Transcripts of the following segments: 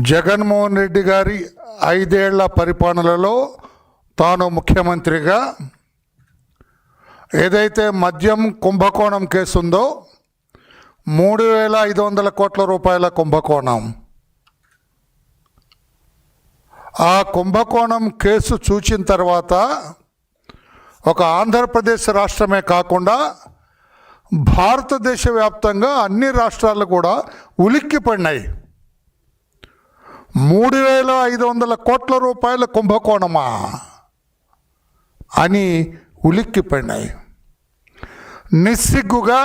జగన్మోహన్ రెడ్డి గారి 5 ఏళ్ల పరిపాలనలో తాను ముఖ్యమంత్రిగా ఏదైతే మద్యం కుంభకోణం కేసు ఉందో 3,500 కోట్ల రూపాయల కుంభకోణం, ఆ కుంభకోణం కేసు చూచిన తర్వాత ఒక ఆంధ్రప్రదేశ్ రాష్ట్రమే కాకుండా భారతదేశ వ్యాప్తంగా అన్ని రాష్ట్రాలు కూడా ఉలిక్కిపడినాయి. 3,500 కోట్ల రూపాయల కుంభకోణమా అని ఉలిక్కిపడినాయి. నిస్సిగ్గుగా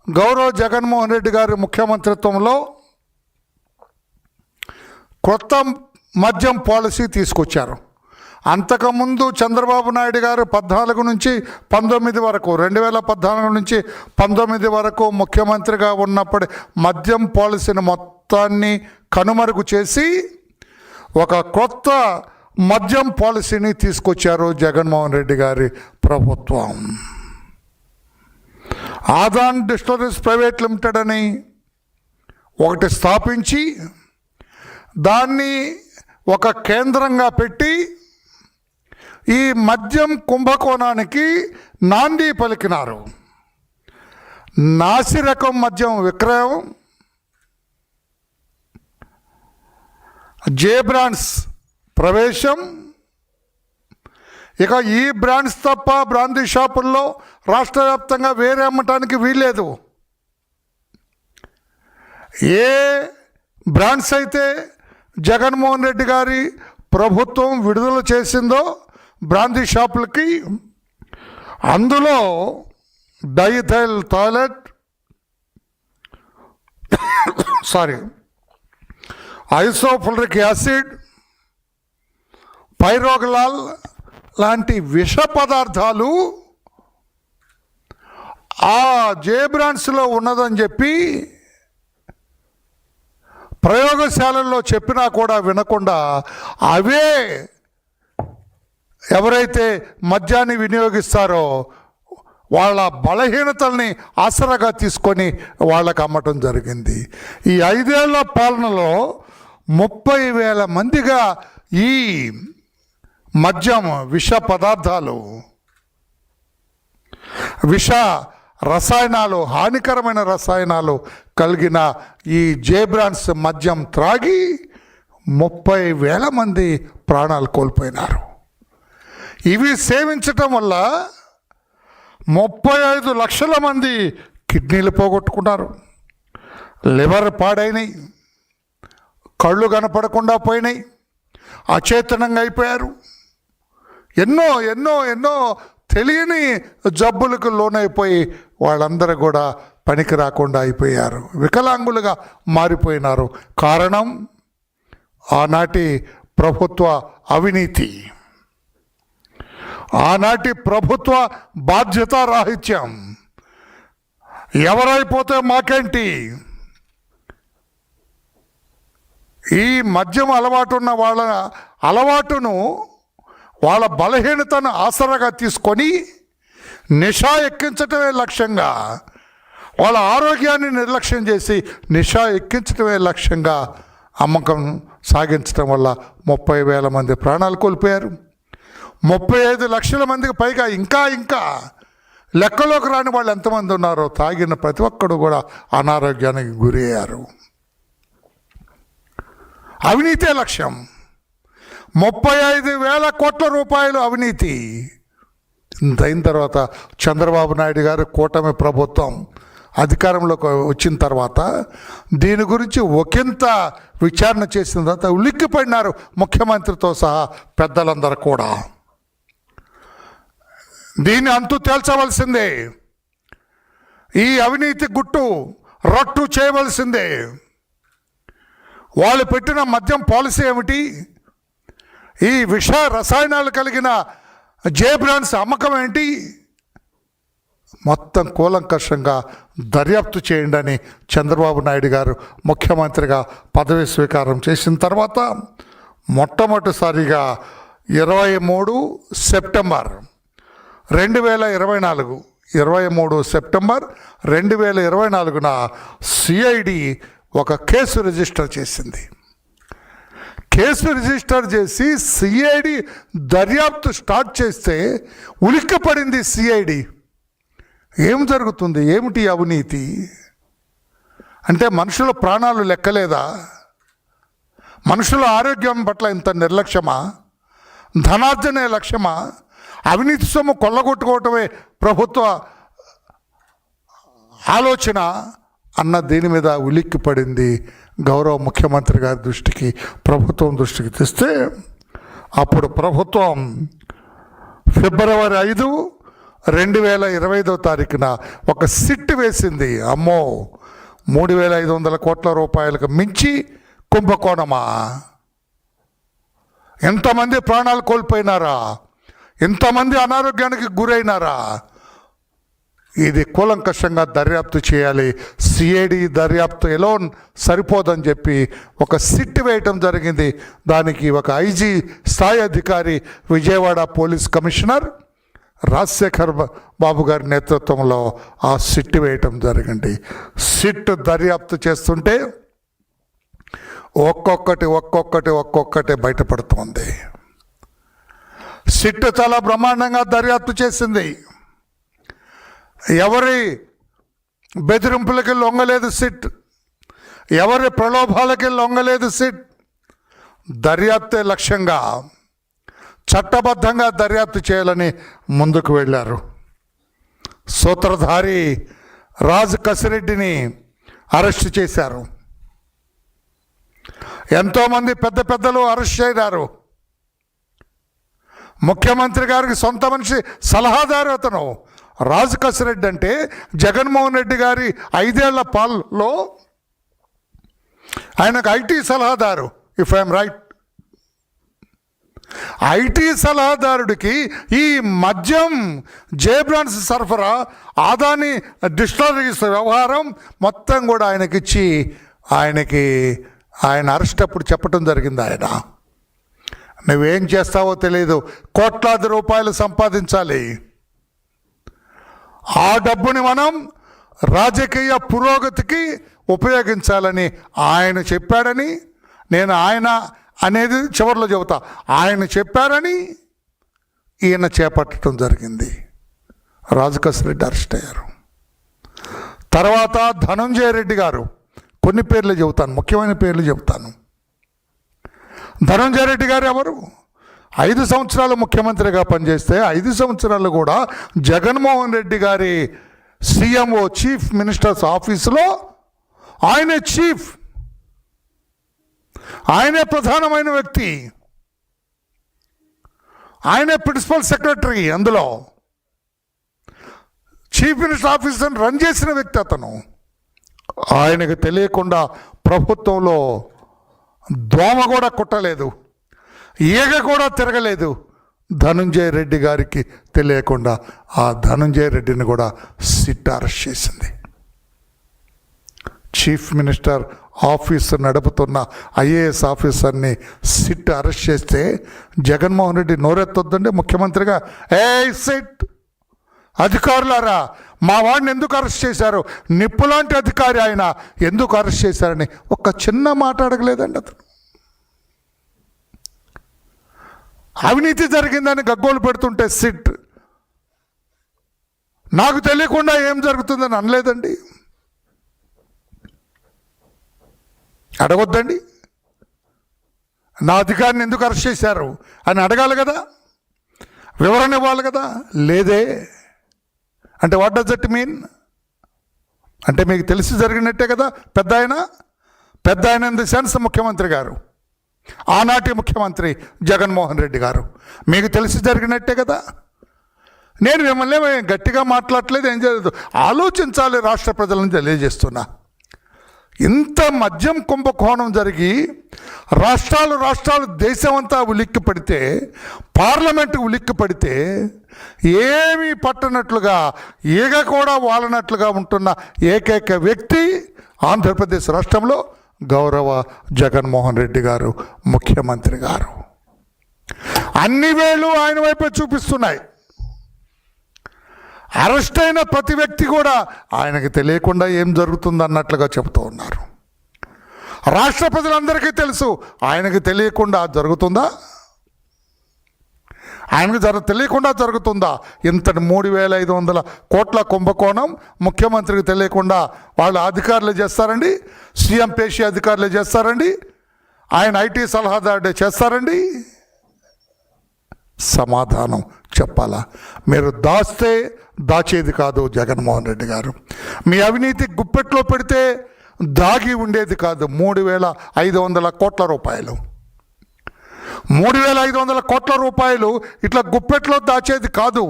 గౌరవ జగన్మోహన్ రెడ్డి గారి ముఖ్యమంత్రిత్వంలో కొత్త మద్యం పాలసీ తీసుకొచ్చారు. అంతకుముందు చంద్రబాబు నాయుడు గారు 14 నుంచి 19 వరకు 2014 నుంచి 19 వరకు ముఖ్యమంత్రిగా ఉన్నప్పుడు మద్యం పాలసీని మొత్తాన్ని కనుమరుగు చేసి ఒక కొత్త మద్యం పాలసీని తీసుకొచ్చారు జగన్మోహన్ రెడ్డి గారి ప్రభుత్వం. ఆదాన్ డిస్టిలరీస్ ప్రైవేట్ లిమిటెడ్ అని ఒకటి స్థాపించి దాన్ని ఒక కేంద్రంగా పెట్టి ఈ మద్యం కుంభకోణానికి నాంది పలికినారు. నాసిరకం మద్యం విక్రయం, జే బ్రాండ్స్ ప్రవేశం, ఇక ఈ బ్రాండ్స్ తప్ప బ్రాందీ షాపుల్లో రాష్ట్ర వ్యాప్తంగా వేరే అమ్మటానికి వీల్లేదు. ఏ బ్రాండ్స్ అయితే జగన్మోహన్ రెడ్డి గారి ప్రభుత్వం విడుదల చేసిందో బ్రాందీ షాపులకి, అందులో డైథైల్ టాయిలెట్ ఐసోఫ్లోరిక్ యాసిడ్, పైరోగలాల్ లాంటి విష పదార్థాలు ఆ జే బ్రాండ్స్లో ఉన్నదని చెప్పి ప్రయోగశాలల్లో చెప్పినా కూడా వినకుండా అవే ఎవరైతే మద్యాన్ని వినియోగిస్తారో వాళ్ళ బలహీనతల్ని ఆసరాగా తీసుకొని వాళ్ళకు అమ్మటం జరిగింది. ఈ 5 ఏళ్ల పాలనలో 30,000 మందిగా ఈ మద్యం విష పదార్థాలు, విష రసాయనాలు, హానికరమైన రసాయనాలు కలిగిన ఈ జే బ్రాండ్స్ మద్యం త్రాగి 30,000 మంది ప్రాణాలు కోల్పోయినారు. ఇవి సేవించటం వల్ల 35 లక్షల మంది కిడ్నీలు పోగొట్టుకున్నారు, లివర్ పాడైనాయి, కళ్ళు కనపడకుండా పోయినాయి, అచేతనంగా అయిపోయారు. ఎన్నో ఎన్నో ఎన్నో తెలియని జబ్బులకు లోనైపోయి వాళ్ళందరూ కూడా పనికి రాకుండా అయిపోయారు, వికలాంగులుగా మారిపోయినారు. కారణం ఆనాటి ప్రభుత్వ అవినీతి, ఆనాటి ప్రభుత్వ బాధ్యతారాహిత్యం. ఎవరైపోతే మాకేంటి, ఈ మద్యం అలవాటు ఉన్న వాళ్ళ అలవాటును, వాళ్ళ బలహీనతను ఆసరాగా తీసుకొని నిషా ఎక్కించటమే లక్ష్యంగా, వాళ్ళ ఆరోగ్యాన్ని నిర్లక్ష్యం చేసి నిషా ఎక్కించటమే లక్ష్యంగా అమ్మకం సాగించడం వల్ల 30,000 మంది ప్రాణాలు కోల్పోయారు. 35 లక్షల మందికి పైగా ఇంకా లెక్కలోకి రాని వాళ్ళు ఎంతమంది ఉన్నారో తాగిన ప్రతి ఒక్కడు కూడా అనారోగ్యానికి గురి అయ్యారు. అవినీతే లక్ష్యం. 35,000 కోట్ల రూపాయలు అవినీతి. ఇంతైన తర్వాత చంద్రబాబు నాయుడు గారు కూటమి ప్రభుత్వం అధికారంలోకి వచ్చిన తర్వాత దీని గురించి ఒకంత విచారణ చేసిన తర్వాత ఉలిక్కిపడినారు ముఖ్యమంత్రితో సహా పెద్దలందరూ కూడా. దీన్ని అంతు తేల్చవలసిందే, ఈ అవినీతి గుట్టు రట్టు చేయవలసిందే. వాళ్ళు పెట్టిన మద్యం పాలసీ ఏమిటి, ఈ విష రసాయనాలు కలిగిన జే బ్రాండ్స్ అమ్మకం ఏంటి, మొత్తం కూలంకషంగా దర్యాప్తు చేయండి అని చంద్రబాబు నాయుడు గారు ముఖ్యమంత్రిగా పదవి స్వీకారం చేసిన తర్వాత మొట్టమొదటిసారిగా 23 సెప్టెంబర్ 2024 23 సెప్టెంబర్ 2024న సిఐడి ఒక కేసు రిజిస్టర్ చేసింది. కేసు రిజిస్టర్ చేసి సిఐడి దర్యాప్తు స్టార్ట్ చేస్తే ఉలిక్కిపడింది సిఐడి. ఏం జరుగుతుంది, ఏమిటి అవినీతి అంటే మనుషుల ప్రాణాలు లెక్కలేదా? మనుషుల ఆరోగ్యం పట్ల ఇంత నిర్లక్ష్యమా? ధనార్జనే లక్ష్యమా? అవినీతి సొమ్ము కొల్లగొట్టుకోవటమే ప్రభుత్వ ఆలోచన అన్న దీని మీద ఉలిక్కిపడింది. గౌరవ ముఖ్యమంత్రి గారి దృష్టికి, ప్రభుత్వం దృష్టికి తెస్తే అప్పుడు ప్రభుత్వం ఫిబ్రవరి 5, 2025 ఒక సిట్ వేసింది. అమ్మో, 3,500 కోట్ల రూపాయలకు మించి కుంభకోణమా? ఎంతమంది ప్రాణాలు కోల్పోయినారా? ఎంతమంది అనారోగ్యానికి గురైనారా? ఇది కూలంకషంగా దర్యాప్తు చేయాలి. సిఐడి దర్యాప్తు ఎలోన్ సరిపోదని చెప్పి ఒక సిట్ వేయటం జరిగింది. దానికి ఒక ఐజీ స్థాయి అధికారి, విజయవాడ పోలీస్ కమిషనర్ రాజశేఖర్ బాబు గారి నేతృత్వంలో ఆ సిట్ వేయటం జరిగింది. సిట్ దర్యాప్తు చేస్తుంటే ఒక్కొక్కటి బయటపడుతోంది. సిట్ చాలా బ్రహ్మాండంగా దర్యాప్తు చేసింది. ఎవరి బెదిరింపులకి లొంగలేదు సిట్, ఎవరి ప్రలోభాలకి లొంగలేదు సిట్. దర్యాప్తే లక్ష్యంగా చట్టబద్ధంగా దర్యాప్తు చేయాలని ముందుకు వెళ్ళారు. సూత్రధారి రాజ్ కసిరెడ్డిని అరెస్ట్ చేశారు. ఎంతోమంది పెద్దలు అరెస్ట్ అయ్యారు. ముఖ్యమంత్రి గారికి సొంత మనిషి, సలహాదారు అతను. రాజ్ కసిరెడ్డి అంటే జగన్మోహన్ రెడ్డి గారి 5 ఏళ్ల పాలలో ఆయనకు ఐటీ సలహాదారు, ఇఫ్ ఐఎమ్ రైట్. ఐటీ సలహాదారుడికి ఈ మద్యం, జే బ్రాండ్స్ సరఫరా, ఆదాని డిస్టిలరీస్ వ్యవహారం మొత్తం కూడా ఆయనకిచ్చి ఆయన అరెస్ట్ అప్పుడు చెప్పడం జరిగింది. ఆయన, నువ్వేం చేస్తావో తెలియదు, కోట్లాది రూపాయలు సంపాదించాలి, ఆ డబ్బుని మనం రాజకీయ పురోగతికి ఉపయోగించాలని ఆయన చెప్పాడని, నేను ఆయన అనేది చివరిలో చెబుతా, ఆయన చెప్పారని ఈయన చేపట్టడం జరిగింది. రాజకసిరెడ్డి అరెస్ట్ అయ్యారు. తర్వాత ధనంజయ రెడ్డి గారు, కొన్ని పేర్లు చెబుతాను, ముఖ్యమైన పేర్లు చెబుతాను. ధనంజయ రెడ్డి గారు ఎవరు? 5 సంవత్సరాలు ముఖ్యమంత్రిగా పనిచేస్తే 5 సంవత్సరాలు కూడా జగన్మోహన్ రెడ్డి గారి సిఎంఓ, చీఫ్ మినిస్టర్స్ ఆఫీసులో ఆయనే చీఫ్, ఆయనే ప్రధానమైన వ్యక్తి, ఆయనే ప్రిన్సిపల్ సెక్రటరీ. అందులో చీఫ్ మినిస్టర్ ఆఫీస్ని రన్ చేసిన వ్యక్తి అతను. ఆయనకు తెలియకుండా ప్రభుత్వంలో దోమ కూడా కుట్టలేదు, ఈగ కూడా తిరగలేదు. ధనంజయ రెడ్డి గారికి తెలియకుండా ఆ ధనంజయ రెడ్డిని కూడా సిట్ అరెస్ట్ చేసింది. చీఫ్ మినిస్టర్ ఆఫీస్ నడుపుతున్న ఐఏఎస్ ఆఫీసర్ని సిట్ అరెస్ట్ చేస్తే జగన్మోహన్ రెడ్డి నోరెత్తొద్దండి ముఖ్యమంత్రిగా, ఏ సిట్ అధికారులారా, మా వాడిని ఎందుకు అరెస్ట్ చేశారు, నిప్పులాంటి అధికారి ఆయన, ఎందుకు అరెస్ట్ చేశారని ఒక్క చిన్న మాట అడగలేదండి అతను. అవినీతి జరిగిందని గగ్గోలు పెడుతుంటే సిట్ నాకు తెలియకుండా ఏం జరుగుతుందని అనలేదండి. అడగొద్దండి, నా అధికారిని ఎందుకు అరెస్ట్ చేశారు అని అడగాలి కదా, వివరణ ఇవ్వాలి కదా. లేదే. అంటే వాట్ డస్ దట్ మీన్? అంటే మీకు తెలిసి జరిగినట్టే కదా. పెద్ద ఆయన ఇన్ ది సెన్స్ ముఖ్యమంత్రి గారు, ఆనాటి ముఖ్యమంత్రి జగన్మోహన్ రెడ్డి గారు, మీకు తెలిసి జరిగినట్టే కదా. నేను మిమ్మల్ని గట్టిగా మాట్లాడలేదు, ఏం చేయలేదు, ఆలోచించాలి రాష్ట్ర ప్రజలను తెలియజేస్తున్నా. ఇంత మద్యం కుంభకోణం జరిగి రాష్ట్రాలు దేశమంతా ఉలిక్కి పడితే, పార్లమెంటు ఉలిక్కి పడితే, ఏమీ పట్టనట్లుగా ఈగ కూడా వాలనట్లుగా ఉంటున్న ఏకైక వ్యక్తి ఆంధ్రప్రదేశ్ రాష్ట్రంలో గౌరవ జగన్మోహన్ రెడ్డి గారు, ముఖ్యమంత్రి గారు. అన్ని వేళ్ళు ఆయన వైపే చూపిస్తున్నాయి. అరెస్ట్ అయిన ప్రతి వ్యక్తి కూడా ఆయనకి తెలియకుండా ఏం జరుగుతుంది అన్నట్లుగా చెబుతూ ఉన్నారు. రాష్ట్ర ప్రజలందరికీ తెలుసు. ఆయనకు తెలియకుండా జరుగుతుందా? తెలియకుండా జరుగుతుందా? ఇంతటి 3,500 కోట్ల కుంభకోణం ముఖ్యమంత్రికి తెలియకుండా వాళ్ళు అధికారులు చేస్తారండి? సీఎం పేషి అధికారులు చేస్తారండి? ఆయన ఐటీ సలహాదారుడే చేస్తారండి? సమాధానం చెప్పాలా? మీరు దాస్తే దాచేది కాదు జగన్మోహన్ రెడ్డి గారు. మీ అవినీతి గుప్పెట్లో పెడితే దాగి ఉండేది కాదు. 3,500 కోట్ల రూపాయలు, 3,500 కోట్ల రూపాయలు ఇట్లా గుప్పెట్లో దాచేది కాదు.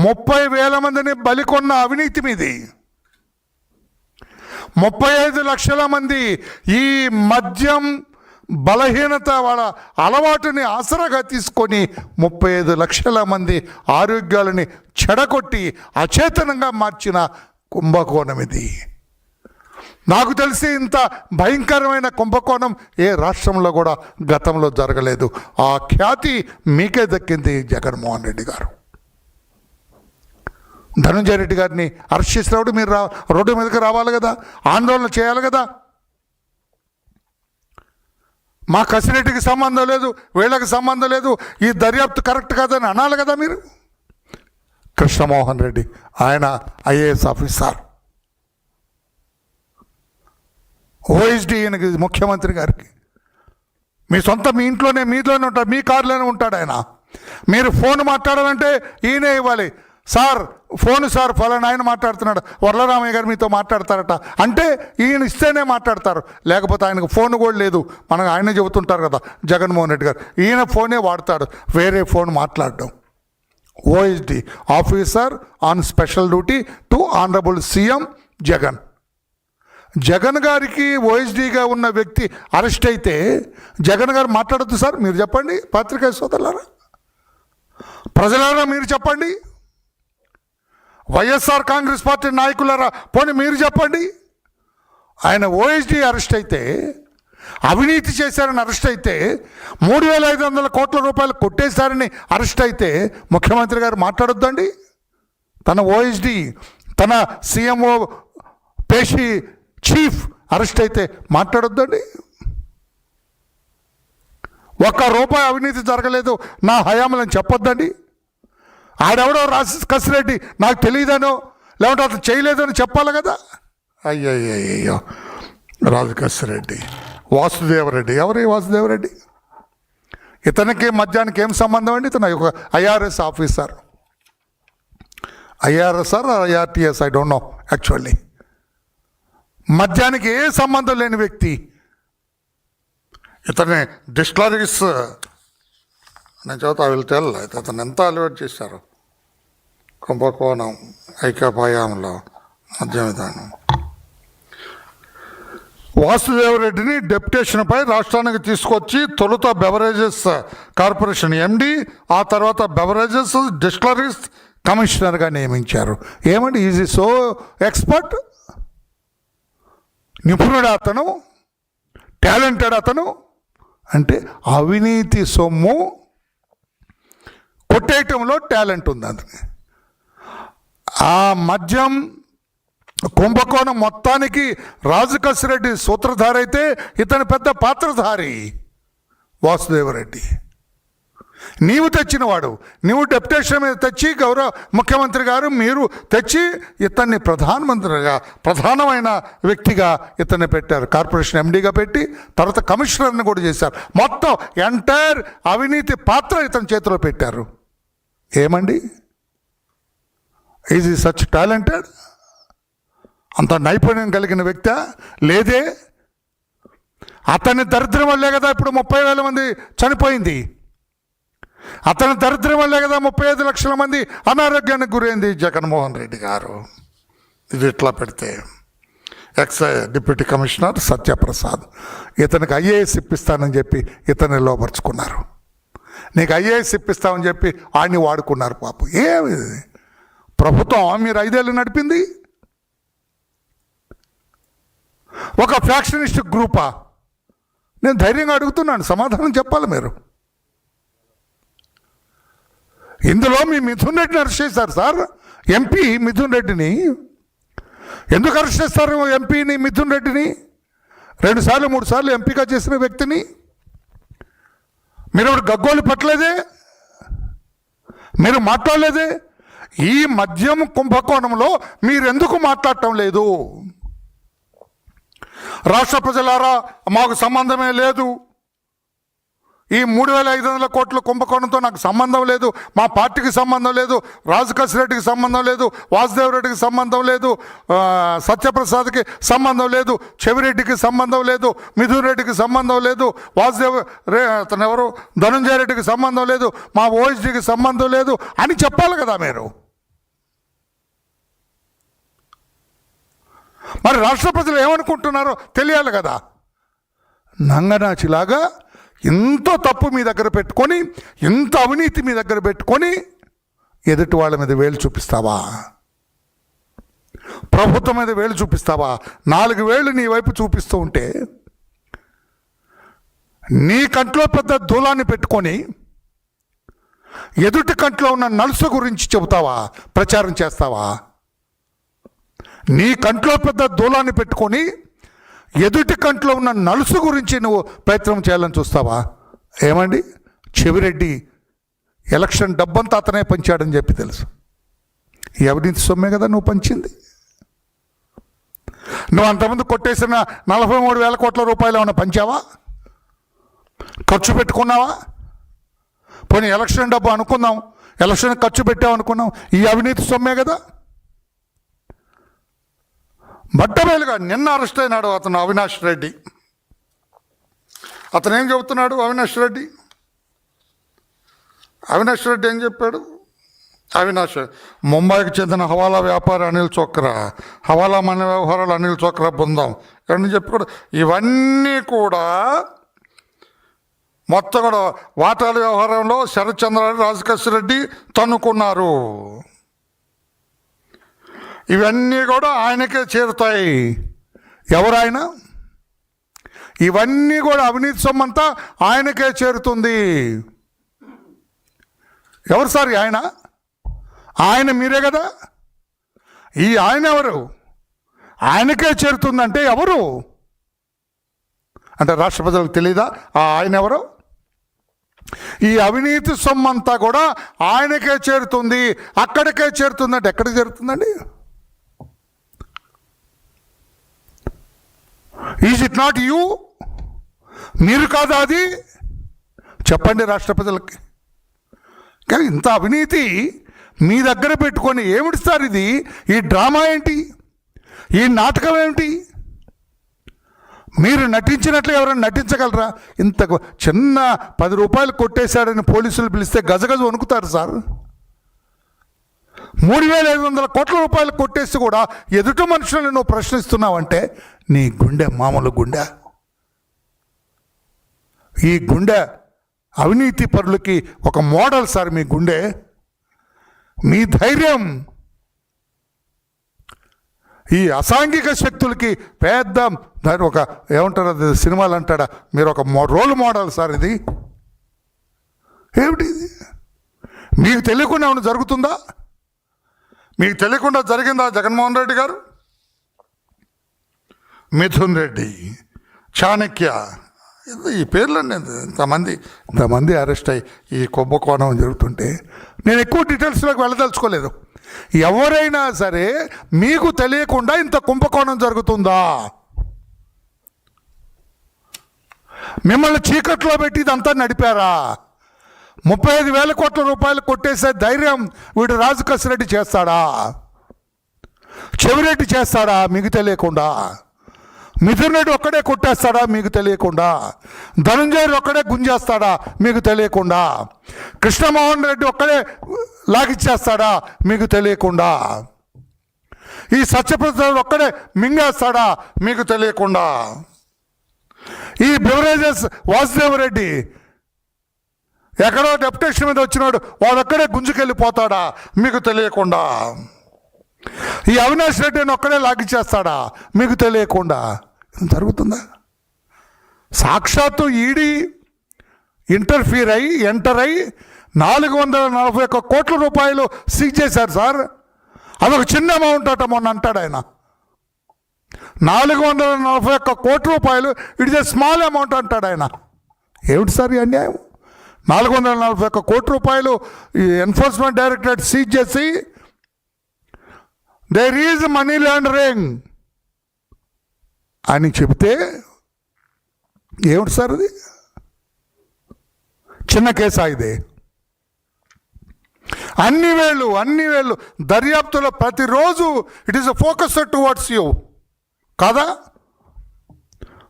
30,000 మందిని బలికొన్న అవినీతి మీది. 35 లక్షల మంది ఈ మద్యం బలహీనత వాళ్ళ అలవాటుని ఆసరాగా తీసుకొని 35 లక్షల మంది ఆరోగ్యాలని చెడగొట్టి అచేతనంగా మార్చిన కుంభకోణం ఇది. నాకు తెలిసి ఇంత భయంకరమైన కుంభకోణం ఏ రాష్ట్రంలో కూడా గతంలో జరగలేదు. ఆ ఖ్యాతి మీకే దక్కింది జగన్మోహన్ రెడ్డి గారు. ధనంజయ రెడ్డి గారిని అరెస్ట్ చేసినప్పుడు మీరు రోడ్డు మీదకి రావాలి కదా, ఆందోళన చేయాలి కదా. మా కసిరెడ్డికి సంబంధం లేదు, వీళ్ళకి సంబంధం లేదు, ఈ దర్యాప్తు కరెక్ట్ కాదని అనాలి కదా మీరు. కృష్ణమోహన్ రెడ్డి ఆయన ఐఏఎస్ ఆఫీసర్, ఓఎస్డీ ఈయనకి ముఖ్యమంత్రి గారికి. మీ ఇంట్లోనే మీలోనే ఉంటాడు, మీ కారులోనే ఉంటాడు ఆయన. మీరు ఫోన్ మాట్లాడాలంటే ఈయనే ఇవ్వాలి. సార్ ఫోన్ సార్ ఫలానా ఆయన మాట్లాడుతున్నాడు, వరలరామయ్య గారు మీతో మాట్లాడతారట అంటే ఈయన ఇస్తేనే మాట్లాడతారు, లేకపోతే ఆయనకు ఫోన్ కూడా లేదు. మనకు ఆయన చెబుతుంటారు కదా జగన్మోహన్ రెడ్డి గారు, ఈయన ఫోనే వాడతాడు, వేరే ఫోన్ మాట్లాడడం. OSD officer on special duty to honourable CM Jagan. Jagan గారికి ఓఎస్డీగా ఉన్న వ్యక్తి అరెస్ట్ అయితే జగన్ గారు మాట్లాడద్దు సార్? మీరు చెప్పండి, పత్రికా సోదరులారా, ప్రజలారా మీరు చెప్పండి, వైఎస్ఆర్ కాంగ్రెస్ పార్టీ నాయకులారా పోనీ మీరు చెప్పండి. ఆయన ఓఎస్డీ అరెస్ట్ అయితే, అవినీతి చేశారని అరెస్ట్ అయితే, 3,500 కోట్ల రూపాయలు కొట్టేశారని అరెస్ట్ అయితే ముఖ్యమంత్రి గారు మాట్లాడొద్దండి? తన ఓఎస్డీ, తన సీఎంఓ పేషి చీఫ్ అరెస్ట్ అయితే మాట్లాడొద్దండి? ₹1 అవినీతి జరగలేదు నా హయాంలని చెప్పొద్దండి? ఆడెవడో కసిరెడ్డి నాకు తెలియదనో లేకుంటే అతను చేయలేదని చెప్పాలి కదా. అయ్యయ్యో కసిరెడ్డి, వాసుదేవరెడ్డి. ఎవరి వాసుదేవరెడ్డి? ఇతనికి మద్యానికి ఏం సంబంధం అండి? ఇతను ఒక IRS officer, IRSR IRTS, I don't know actually. మద్యానికి ఏ సంబంధం లేని వ్యక్తి. ఇతని డిస్టిలరీస్ నేను చదువుతా వెళ్తే అతను ఎంత అలవాటు చేశారు కుంభకోణం ఐక్యపాయంలో మద్యం విధానం. వాసుదేవరెడ్డిని డెప్యుటేషన్పై రాష్ట్రానికి తీసుకొచ్చి తొలుత బెవరేజెస్ కార్పొరేషన్ ఎండి, ఆ తర్వాత బెవరేజెస్ డిస్టిలరీస్ కమిషనర్గా నియమించారు. ఏమండి, ఈజ్ సో ఎక్స్పర్ట్, నిపుణుడు అతను, టాలెంటెడ్ అతను. అంటే అవినీతి సొమ్ము కొట్టేయటంలో టాలెంట్ ఉంది అందుకే. ఆ మద్యం కుంభకోణం మొత్తానికి రాజకసిరెడ్డి సూత్రధారి అయితే ఇతని పెద్ద పాత్రధారి వాసుదేవరెడ్డి. నీవు తెచ్చినవాడు, నీవు డెప్యుటేషన్ మీద తెచ్చి గౌరవ ముఖ్యమంత్రి గారు మీరు తెచ్చి ఇతన్ని ప్రధానమంత్రిగా, ప్రధానమైన వ్యక్తిగా ఇతన్ని పెట్టారు. కార్పొరేషన్ ఎండీగా పెట్టి తర్వాత కమిషనర్ని కూడా చేశారు. మొత్తం ఎంటైర్ అవినీతి పాత్ర ఇతని చేతిలో పెట్టారు. ఏమండి, ఈజ్ ఈ సచ్ టాలెంటెడ్? అంత నైపుణ్యం కలిగిన వ్యక్తి లేదే. అతని దరిద్రం వల్లే కదా ఇప్పుడు 30,000 మంది చనిపోయింది. అతని దరిద్రం వల్లే కదా 35 లక్షల మంది అనారోగ్యానికి గురైంది జగన్మోహన్ రెడ్డి గారు. ఇది ఇట్లా పెడితే డిప్యూటీ కమిషనర్ సత్యప్రసాద్ ఇతనికి ఐఏఎస్ ఇప్పిస్తానని చెప్పి ఇతన్ని లోపరుచుకున్నారు. నీకు ఐఏఎస్ ఇప్పిస్తామని చెప్పి ఆయన్ని వాడుకున్నారు. పాపం ఏమి ప్రభుత్వం మీరు 5 ఏళ్ళు నడిపింది? ఒక ఫ్యాక్షనిస్ట్ గ్రూపా? నేను ధైర్యంగా అడుగుతున్నాను, సమాధానం చెప్పాలి మీరు. ఇందులో మీ మిథున్ రెడ్డిని అరెస్ట్ చేశారు సార్, ఎంపీ మిథున్ రెడ్డిని. ఎందుకు అరెస్ట్ చేస్తారు ఎంపీని, మిథున్ రెడ్డిని? 2 సార్లు 3 సార్లు ఎంపిక చేసిన వ్యక్తిని మీరు గగ్గోలు పట్టలేదే, మీరు మాట్లాడలేదే. ఈ మద్యం కుంభకోణంలో మీరెందుకు మాట్లాడటం లేదు? రాష్ట్ర ప్రజలారా, మాకు సంబంధమే లేదు, ఈ 3,500 కోట్ల కుంభకోణంతో నాకు సంబంధం లేదు, మా పార్టీకి సంబంధం లేదు, రాజకేశ్ రెడ్డికి సంబంధం లేదు, వాసుదేవ్ రెడ్డికి సంబంధం లేదు, సత్యప్రసాద్కి సంబంధం లేదు, చెవిరెడ్డికి సంబంధం లేదు, మిథున్ రెడ్డికి సంబంధం లేదు, అతను ఎవరు ధనుంజయ రెడ్డికి సంబంధం లేదు, మా ఓఎస్డీకి సంబంధం లేదు అని చెప్పాలి కదా మీరు. మరి రాష్ట్ర ప్రజలు ఏమనుకుంటున్నారో తెలియాలి కదా. నంగనాచిలాగా ఇంత తప్పు మీ దగ్గర పెట్టుకొని, ఇంత అవినీతి మీ దగ్గర పెట్టుకొని ఎదుటి వాళ్ళ మీద వేలు చూపిస్తావా? ప్రభుత్వం మీద వేలు చూపిస్తావా? 4 వేళ్ళు నీ వైపు చూపిస్తూ ఉంటే నీ కంట్లో పెద్ద దూలాన్ని పెట్టుకొని ఎదుటి కంట్లో ఉన్న నలుసు గురించి చెబుతావా, ప్రచారం చేస్తావా? నీ కంట్లో పెద్ద దూలాన్ని పెట్టుకొని ఎదుటి కంట్లో ఉన్న నలుసు గురించి నువ్వు ప్రయత్నం చేయాలని చూస్తావా? ఏమండి, చెవిరెడ్డి ఎలక్షన్ డబ్బంతా అతనే పంచాడని చెప్పి తెలుసు. ఈ అవినీతి సొమ్మే కదా నువ్వు పంచింది. నువ్వు అంతమంది కొట్టేసిన 43,000 కోట్ల రూపాయలు ఏమైనా పంచావా? ఖర్చు పెట్టుకున్నావా? పోనీ ఎలక్షన్ డబ్బు అనుకుందాం, ఎలక్షన్ ఖర్చు పెట్టావు అనుకున్నాం, ఈ అవినీతి సొమ్మే కదా. బట్టబయలుగా నిన్న అరెస్ట్ అయినాడు అతను అవినాష్ రెడ్డి. అతను ఏం చెబుతున్నాడు? అవినాష్ రెడ్డి ఏం చెప్పాడు? ముంబైకి చెందిన హవాలా వ్యాపారి అనిల్ చోక్రా, హవాలా మనీ వ్యవహారాలు అనిల్ చోక్రా బృందం అని చెప్పి కూడా ఇవన్నీ కూడా మొత్తం కూడా వాటాల వ్యవహారంలో శరత్ చంద్రారెడ్డి, రాజకేశ్ రెడ్డి తన్నుకున్నారు. ఇవన్నీ కూడా ఆయనకే చేరుతాయి. ఎవరాయన? ఇవన్నీ కూడా అవినీతి సొమ్మంతా ఆయనకే చేరుతుంది. ఎవరు సార్ ఆయన? ఆయన మీరే కదా. ఈ ఆయన ఎవరు? ఆయనకే చేరుతుందంటే ఎవరు? అంటే రాష్ట్ర ప్రజలకు తెలీదా ఆయన ఎవరు? ఈ అవినీతి సొమ్మంతా కూడా ఆయనకే చేరుతుంది, అక్కడికే చేరుతుందంటే ఎక్కడికి చేరుతుందండి? Is it not you? మీరు కాదా అది? చెప్పండి రాష్ట్ర ప్రజలకి. కానీ ఇంత అవినీతి మీ దగ్గర పెట్టుకొని ఏమిటి సార్ ఇది? ఈ డ్రామా ఏంటి? ఈ నాటకం ఏమిటి? మీరు నటించినట్లు ఎవరైనా నటించగలరా? ఇంత చిన్న 10 రూపాయలు కొట్టేశాడని పోలీసులు పిలిస్తే గజగజ వణుకుతారు సార్. 3,500 కోట్ల రూపాయలు కొట్టేసి కూడా ఎదుటి మనుషులను నువ్వు ప్రశ్నిస్తున్నావంటే నీ గుండె మామూలు గుండె? ఈ గుండె అవినీతి పరులకి ఒక మోడల్ సార్ మీ గుండె. మీ ధైర్యం ఈ అసాంఘిక శక్తులకి పెద్ద దాని ఒక ఏమంటారు, అది సినిమాలు అంటాడా, మీరు ఒక రోల్ మోడల్ సార్ ఇది. ఏమిటి ఇది? మీకు తెలియకుండా ఏమైనా జరుగుతుందా? మీకు తెలియకుండా జరిగిందా? జగన్మోహన్ రెడ్డి గారు, మిథున్ రెడ్డి, చాణక్య, ఈ పేర్లన్నీ ఇంతమంది అరెస్ట్ అయ్యి ఈ కుంభకోణం జరుగుతుంటే నేను ఎక్కువ డీటెయిల్స్లోకి వెళ్ళదలుచుకోలేదు. ఎవరైనా సరే మీకు తెలియకుండా ఇంత కుంభకోణం జరుగుతుందా? మిమ్మల్ని చీకట్లో పెట్టి ఇదంతా నడిపారా? 35,000 కోట్ల రూపాయలు కొట్టేసే ధైర్యం వీడు రాజకేశ్ రెడ్డి చేస్తాడా? చెవిరెడ్డి చేస్తాడా మీకు తెలియకుండా? మిథున్ రెడ్డి ఒక్కడే కొట్టేస్తాడా మీకు తెలియకుండా? ధనుంజయ ఒక్కడే గుంజేస్తాడా మీకు తెలియకుండా? కృష్ణమోహన్ రెడ్డి ఒక్కడే లాగిచ్చేస్తాడా మీకు తెలియకుండా? ఈ సత్యప్రసాద్ ఒక్కడే మింగేస్తాడా మీకు తెలియకుండా? ఈ బెవరేజెస్ వాసుదేవ్ రెడ్డి ఎక్కడో డెప్యుటేషన్ మీద వచ్చినాడు, వాడొక్కడే గుంజుకెళ్ళిపోతాడా మీకు తెలియకుండా? ఈ అవినాష్ రెడ్డిని ఒక్కడే లాగిచ్చేస్తాడా మీకు తెలియకుండా? జరుగుతుందా? సాక్షాత్తు ఈడీ ఎంటర్ అయి 441 కోట్ల రూపాయలు సీజ్ చేశారు సార్. అదొక చిన్న అమౌంట్ అట మొన్న అంటాడు ఆయన. 441 కోట్ల రూపాయలు it is a small amount అంటాడు ఆయన. ఏమిటి సార్ ఈ అన్యాయం? 441 కోట్ల రూపాయలు ఈ ఎన్ఫోర్స్మెంట్ డైరెక్టరేట్ సీజ్ చేసి దేర్ ఈజ్ మనీ లాండరింగ్ అని చెబితే ఏమిటి సార్ అది? చిన్న కేసా ఇది? అన్ని వేళ్ళు దర్యాప్తులో ప్రతిరోజు it is focus towards you కాదా?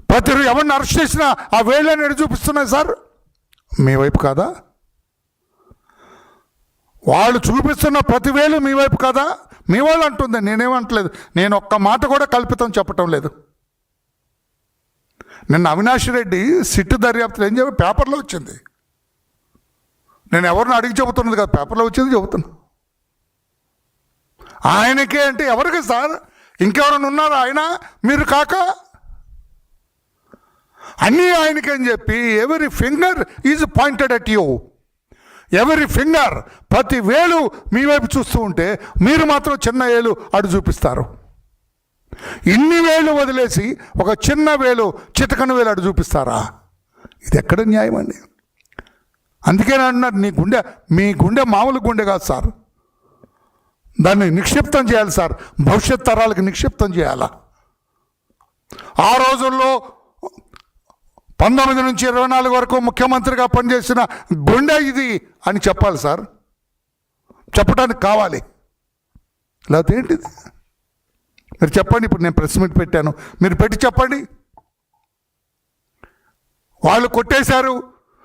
ప్రతిరోజు ఎవరిని అరెస్ట్ చేసినా ఆ వేళ్ళని ఎడు చూపిస్తున్నాయి సార్, మీ వైపు కాదా? వాళ్ళు చూపిస్తున్న ప్రతి వేలు మీ వైపు కాదా? మీ వాళ్ళు అంటుంది, నేనేమంటలేదు. నేను ఒక్క మాట కూడా కల్పితం చెప్పటం లేదు. నిన్న అవినాష్ రెడ్డి సిట్టు దర్యాప్తులు ఏం చెప్పి పేపర్లో వచ్చింది. నేను ఎవరిని అడిగి చెబుతున్నది కదా, పేపర్లో వచ్చింది చెబుతున్నా. ఆయనకే అంటే ఎవరికి సార్? ఇంకెవరైనా ఉన్నారా ఆయన మీరు కాక? అన్నీ ఆయనకని చెప్పి ఎవరి finger is pointed at you. ఎవరి ఫింగర్, ప్రతి వేలు మీ వైపు చూస్తూ ఉంటే మీరు మాత్రం చిన్న వేలు అటు చూపిస్తారు. ఇన్ని వేలు వదిలేసి ఒక చిన్న వేలు, చితకన వేలు అటు చూపిస్తారా? ఇది ఎక్కడ న్యాయం అండి? అందుకేనా అన్నారు మీ గుండె మామూలు గుండె కాదు సార్, దాన్ని నిక్షిప్తం చేయాలి సార్, భవిష్యత్ తరాలకు నిక్షిప్తం చేయాలా. ఆ రోజుల్లో 19 నుంచి 24 వరకు ముఖ్యమంత్రిగా పనిచేసిన గుండె ఇది అని చెప్పాలి సార్, చెప్పడానికి కావాలి. లేకపోతే ఏంటిది? మీరు చెప్పండి. ఇప్పుడు నేను ప్రెస్ మీట్ పెట్టాను, మీరు పెట్టి చెప్పండి. వాళ్ళు కొట్టేశారు,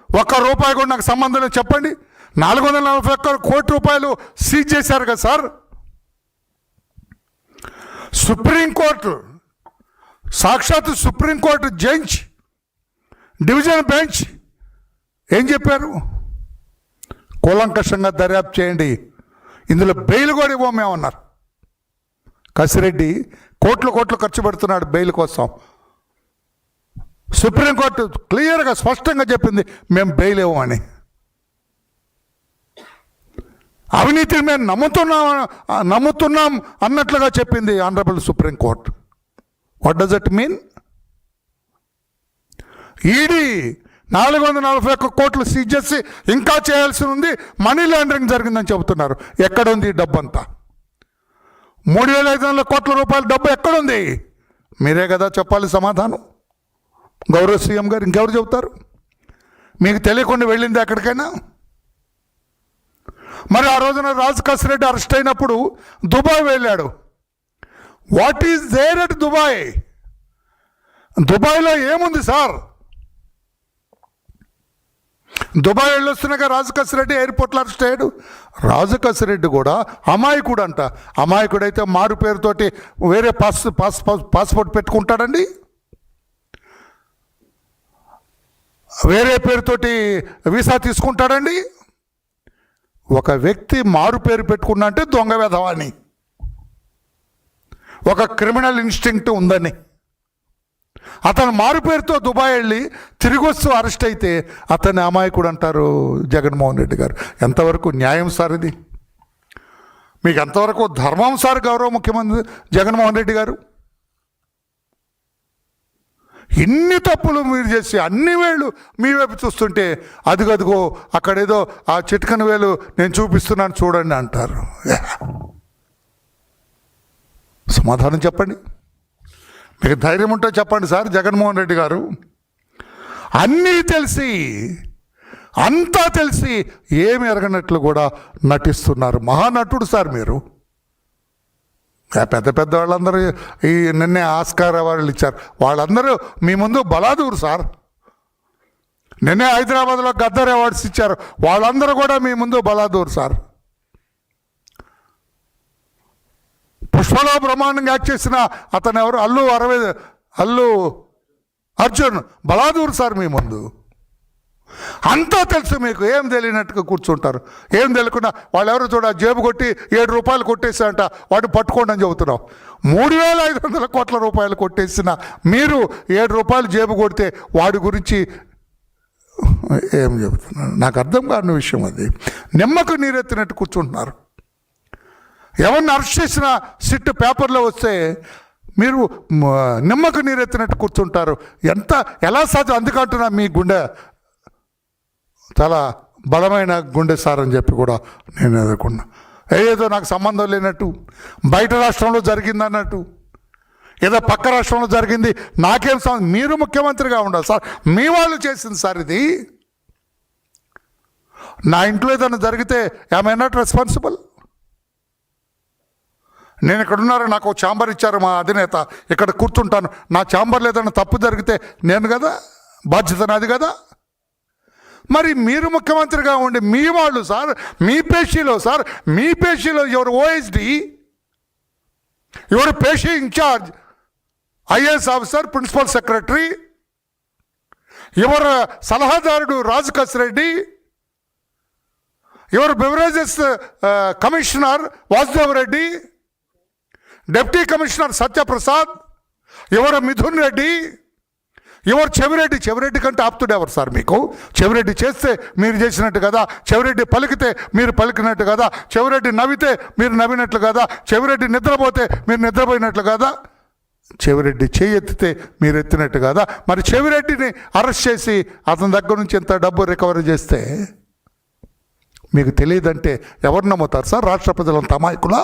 ₹1 కూడా నాకు సంబంధం లేదు చెప్పండి. 441 కోట్ల రూపాయలు సీజ్ చేశారు కదా సార్. సుప్రీంకోర్టు, సాక్షాత్ సుప్రీంకోర్టు జడ్జ్, డివిజన్ బెంచ్ ఏం చెప్పారు? కూలంకషంగా దర్యాప్తు చేయండి, ఇందులో బెయిల్ కూడా ఇవ్వమేమన్నారు. కసిరెడ్డి కోట్లు ఖర్చు పెడుతున్నాడు బెయిల్ కోసం. సుప్రీంకోర్టు క్లియర్గా స్పష్టంగా చెప్పింది, మేము బెయిల్ ఇవ్వమని. అవినీతిని మేము నమ్ముతున్నాం అన్నట్లుగా చెప్పింది honourable supreme court. What does it mean? ED 441 కోట్లు సీజ్ చేసి ఇంకా చేయాల్సి ఉంది, మనీ లాండరింగ్ జరిగిందని చెబుతున్నారు. ఎక్కడుంది ఈ డబ్బంతా? 3,500 కోట్ల రూపాయల డబ్బు ఎక్కడుంది? మీరే కదా చెప్పాలి సమాధానం. గౌరవ సీఎం గారు ఇంకెవరు చెబుతారు? మీకు తెలియకుండా వెళ్ళింది ఎక్కడికైనా? మరి ఆ రోజున రాజకాశ్ రెడ్డి అరెస్ట్ అయినప్పుడు దుబాయ్ వెళ్ళాడు. What is there at Dubai? దుబాయ్లో ఏముంది సార్? దుబాయ్ వెళ్ళొస్తున్నాక రాజకాశ్ రెడ్డి ఎయిర్పోర్ట్లో అరెస్ట్ అయ్యాడు. రాజకాశ్ రెడ్డి కూడా అమాయకుడు అంట. అమాయకుడైతే మారు పేరుతోటి వేరే పాస్పోర్ట్ పెట్టుకుంటాడండి? వేరే పేరుతోటి వీసా తీసుకుంటాడండి? ఒక వ్యక్తి మారు పేరు పెట్టుకున్నా అంటే దొంగ వెధవాని, ఒక క్రిమినల్ ఇన్స్టింక్ట్ ఉందని. అతను మారు పేరుతో దుబాయ్ వెళ్ళి తిరిగి వస్తూ అరెస్ట్ అయితే అతన్ని అమాయకుడు అంటారు జగన్మోహన్ రెడ్డి గారు. ఎంతవరకు న్యాయం సార్ ఇది? మీకు ఎంతవరకు ధర్మం సార్ గౌరవ ముఖ్యమంత్రి జగన్మోహన్ రెడ్డి గారు? ఇన్ని తప్పులు మీరు చేసి అన్ని వేళ్ళు మీ వైపు చూస్తుంటే అదిగో అక్కడేదో ఆ చిటికన వేలు నేను చూపిస్తున్నాను చూడండి అంటారు. సమాధానం చెప్పండి. మీకు ధైర్యం ఉంటే చెప్పండి సార్. జగన్మోహన్ రెడ్డి గారు అన్నీ తెలిసి, అంతా తెలిసి ఏమి ఎరగనట్లు కూడా నటిస్తున్నారు. మహానటుడు సార్ మీరు. పెద్ద వాళ్ళందరూ ఈ నిన్నే ఆస్కార్ అవార్డులు ఇచ్చారు, వాళ్ళందరూ మీ ముందు బలాదూరు సార్. నిన్నే హైదరాబాద్లో గద్దర్ అవార్డ్స్ ఇచ్చారు, వాళ్ళందరూ కూడా మీ ముందు బలాదూరు సార్. పుష్పలో బ్రహ్మాండంగా యాక్ట్ చేసిన అతను ఎవరు? అల్లు అర్జున్ బలాదూరు సార్ మీ ముందు. అంతా తెలుసు మీకు, ఏం తెలియనట్టుగా కూర్చుంటారు. ఏం తెలియకుండా వాళ్ళు ఎవరు చూడ జేబు కొట్టి ₹7 కొట్టేసారంట, వాడు పట్టుకోండి అని చెబుతున్నావు. 3,500 కోట్ల రూపాయలు కొట్టేసిన మీరు ₹7 జేబు కొడితే వాడి గురించి ఏం చెబుతున్నారు? నాకు అర్థం కాని విషయం అది. నిమ్మకు నీరెత్తినట్టు కూర్చుంటున్నారు. ఎవరిని అరెస్ట్ చేసిన సిట్ పేపర్లో వస్తే మీరు నిమ్మకు నీరెత్తినట్టు కూర్చుంటారు. ఎలా సాధ్యం? అందుకంటున్నా మీ గుండె చాలా బలమైన గుండె సార్ అని చెప్పి కూడా నేను ఎదుర్కొన్నా. ఏదో నాకు సంబంధం లేనట్టు, బయట రాష్ట్రంలో జరిగిందన్నట్టు, ఏదో పక్క రాష్ట్రంలో జరిగింది నాకేం సంబంధం. మీరు ముఖ్యమంత్రిగా ఉండాలి సార్, మీ వాళ్ళు చేసింది సార్ ఇది. నా ఇంట్లో ఏదైనా జరిగితే ఐ నాట్ రెస్పాన్సిబుల్. నేను ఇక్కడ ఉన్నారో నాకు ఛాంబర్ ఇచ్చారు మా అధినేత, ఇక్కడ కూర్చుంటాను. నా ఛాంబర్లో ఏదైనా తప్పు జరిగితే నేను కదా బాధ్యత, నాది కదా. మరి మీరు ముఖ్యమంత్రిగా ఉండి మీ వాళ్ళు సార్, మీ పేషీలో ఎవరు ఓఎస్డి, ఎవరు పేషీ in-charge, IAS officer, principal secretary, ఎవరు సలహాదారుడు రాజు కసిరెడ్డి, ఎవరు beverages commissioner Vasudev Reddy, deputy commissioner Satyaprasad, ఎవరు మిథున్ రెడ్డి, ఎవరు చెవిరెడ్డి కంటే ఆప్తుడు ఎవరు సార్ మీకు? చెవిరెడ్డి చేస్తే మీరు చేసినట్టు కదా, చెవిరెడ్డి పలికితే మీరు పలికినట్టు కదా, చెవిరెడ్డి నవ్వితే మీరు నవ్వినట్లు కదా, చెవిరెడ్డి నిద్రపోతే మీరు నిద్రపోయినట్లు కదా, చెవిరెడ్డి చేయెత్తితే మీరు ఎత్తినట్టు కదా. మరి చెవిరెడ్డిని అరెస్ట్ చేసి అతని దగ్గర నుంచి ఎంత డబ్బు రికవరీ చేస్తే మీకు తెలియదంటే ఎవరు నమ్ముతారు సార్? రాష్ట్ర ప్రజలంత అమాయకులా?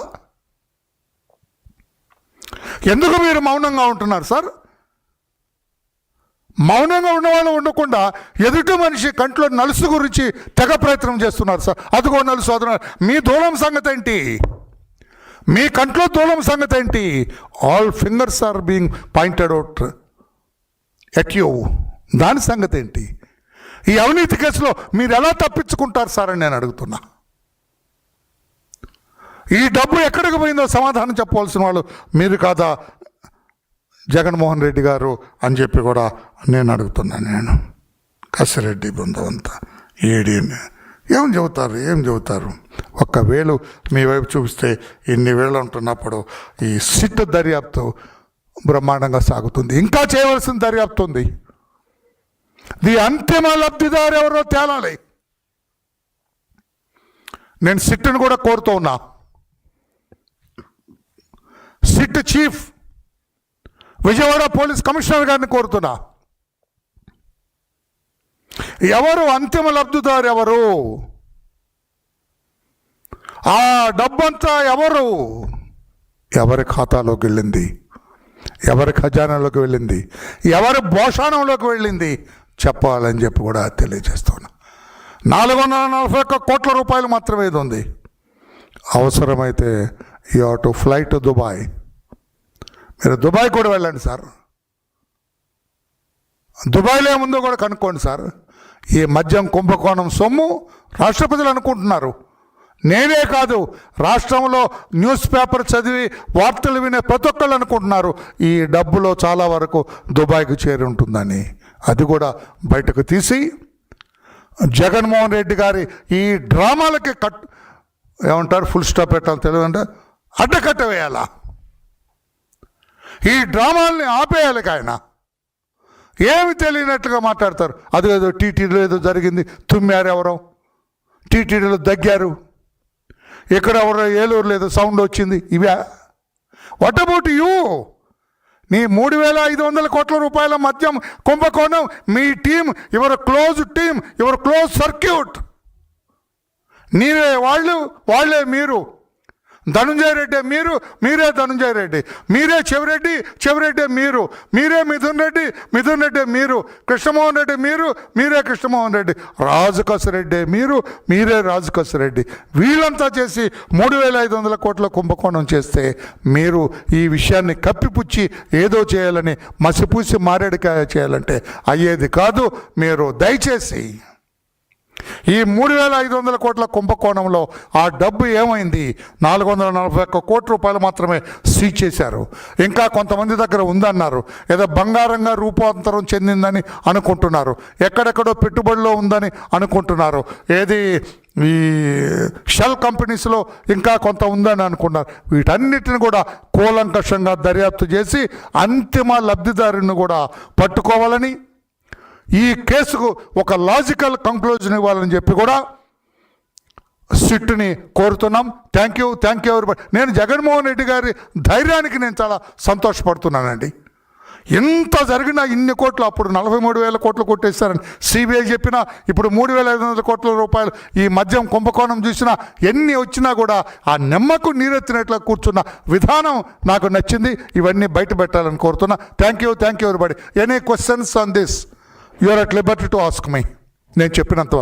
ఎందుకు మీరు మౌనంగా ఉంటున్నారు సార్? మౌనంగా ఉన్నవాళ్ళు ఉండకుండా ఎదుటి మనిషి కంట్లో నలుసు గురించి తెగ ప్రయత్నం చేస్తున్నారు సార్. అదిగో నలుసు, అదున్నారు. మీ దూలం సంగతి ఏంటి? మీ కంట్లో దూలం సంగతి ఏంటి? All fingers are being pointed out at you. దాని సంగతి ఏంటి? ఈ అవినీతి కేసులో మీరు ఎలా తప్పించుకుంటారు సార్ అని నేను అడుగుతున్నా. ఈ డబ్బు ఎక్కడికి పోయిందో సమాధానం చెప్పవలసిన వాళ్ళు మీరు కాదా జగన్మోహన్ రెడ్డి గారు అని చెప్పి కూడా నేను అడుగుతున్నాను. నేను కసిరెడ్డి బృందం అంతా ఏడీని ఏం చెబుతారు? ఒక్కవేళ మీ వైపు చూపిస్తే ఇన్ని వేలు ఉంటున్నప్పుడు ఈ సిట్ దర్యాప్తు బ్రహ్మాండంగా సాగుతుంది. ఇంకా చేయవలసిన దర్యాప్తు ఉంది. ది అంతిమ లబ్ధిదారు ఎవరో తేలాలి. నేను సిట్ను కూడా కోరుతూ ఉన్నా. SIT chief Vijayawada police commissioner గారిని కోరుతున్నా. ఎవరు అంతిమ లబ్ధిదారు? ఆ డబ్బంతా ఎవరి ఖాతాలోకి వెళ్ళింది, ఎవరి ఖజానాలోకి వెళ్ళింది, ఎవరి భోషాణంలోకి వెళ్ళింది చెప్పాలని చెప్పి కూడా తెలియజేస్తున్నా. 441 కోట్ల రూపాయలు మాత్రమే ఇది ఉంది. అవసరమైతే you have to fly to Dubai. మీరు దుబాయ్ కూడా వెళ్ళండి సార్. దుబాయ్లో ఏముందో కూడా కనుక్కోండి సార్. ఈ మద్యం కుంభకోణం సొమ్ము రాష్ట్ర ప్రజలు అనుకుంటున్నారు. నేనే కాదు, రాష్ట్రంలో న్యూస్ పేపర్ చదివి వార్తలు వినే ప్రతి ఒక్కళ్ళు అనుకుంటున్నారు ఈ డబ్బులో చాలా వరకు దుబాయ్కి చేరి ఉంటుందని. అది కూడా బయటకు తీసి జగన్మోహన్ రెడ్డి గారి ఈ డ్రామాలకి ఏమంటారు ఫుల్ స్టాప్ పెట్టాలి తెలియదు అంటే అడ్డకట్ట వేయాలా? ఈ డ్రామాల్ని ఆపేయాలి. ఆయన ఏమి తెలియనట్లుగా మాట్లాడతారు. అదేదో టీటీడీలో ఏదో జరిగింది, తుమ్మారు ఎవరో, టీటీడీలో దగ్గారు, ఇక్కడ ఎవరో ఏలూరులో ఏదో సౌండ్ వచ్చింది. ఇవే వాట్ అబౌట్ యూ? నీ 3,500 కోట్ల రూపాయల మద్యం కుంభకోణం, మీ team, your close team, your close circuit, నీవే వాళ్ళే మీరు. ధనుంజయ రెడ్డి మీరే ధనుంజయ రెడ్డి, మీరే చెవిరెడ్డి మీరే మిథున్ రెడ్డి మీరు, కృష్ణమోహన్ రెడ్డి మీరే కృష్ణమోహన్ రెడ్డి, రాజు కసిరెడ్డి మీరే రాజు కసిరెడ్డి. వీళ్ళంతా చేసి 3,500 కోట్ల కుంభకోణం చేస్తే మీరు ఈ విషయాన్ని కప్పిపుచ్చి ఏదో చేయాలని మసిపూసి మారేడుకాయ చేయాలంటే అయ్యేది కాదు. మీరు దయచేసి ఈ 3,500 కోట్ల కుంభకోణంలో ఆ డబ్బు ఏమైంది? 441 కోట్ల రూపాయలు మాత్రమే సీజ్ చేశారు. ఇంకా కొంతమంది దగ్గర ఉందన్నారు. ఏదో బంగారంగా రూపాంతరం చెందిందని అనుకుంటున్నారు. ఎక్కడెక్కడో పెట్టుబడిలో ఉందని అనుకుంటున్నారు. ఏది ఈ షెల్ కంపెనీస్లో ఇంకా కొంత ఉందని అనుకున్నారు. వీటన్నిటిని కూడా కూలంకషంగా దర్యాప్తు చేసి అంతిమ లబ్ధిదారుని కూడా పట్టుకోవాలని, ఈ కేసుకు ఒక లాజికల్ కంక్లూజన్ ఇవ్వాలని చెప్పి కూడా సిట్టుని కోరుతున్నాం. Thank you everybody. నేను జగన్మోహన్ రెడ్డి గారి ధైర్యానికి నేను చాలా సంతోషపడుతున్నానండి. ఎంత జరిగినా ఇన్ని కోట్లు, అప్పుడు 43,000 కోట్లు కొట్టేస్తారని సిబిఐ చెప్పినా, ఇప్పుడు 3,500 కోట్ల రూపాయలు ఈ మద్యం కుంభకోణం చూసినా, ఎన్ని వచ్చినా కూడా ఆ నిమ్మకు నీరెత్తినట్లు కూర్చున్న విధానం నాకు నచ్చింది. ఇవన్నీ బయట పెట్టాలని కోరుతున్నా. Thank you everybody. Any questions on this, you are at liberty to ask my. నేను చెప్పినంతవరకు.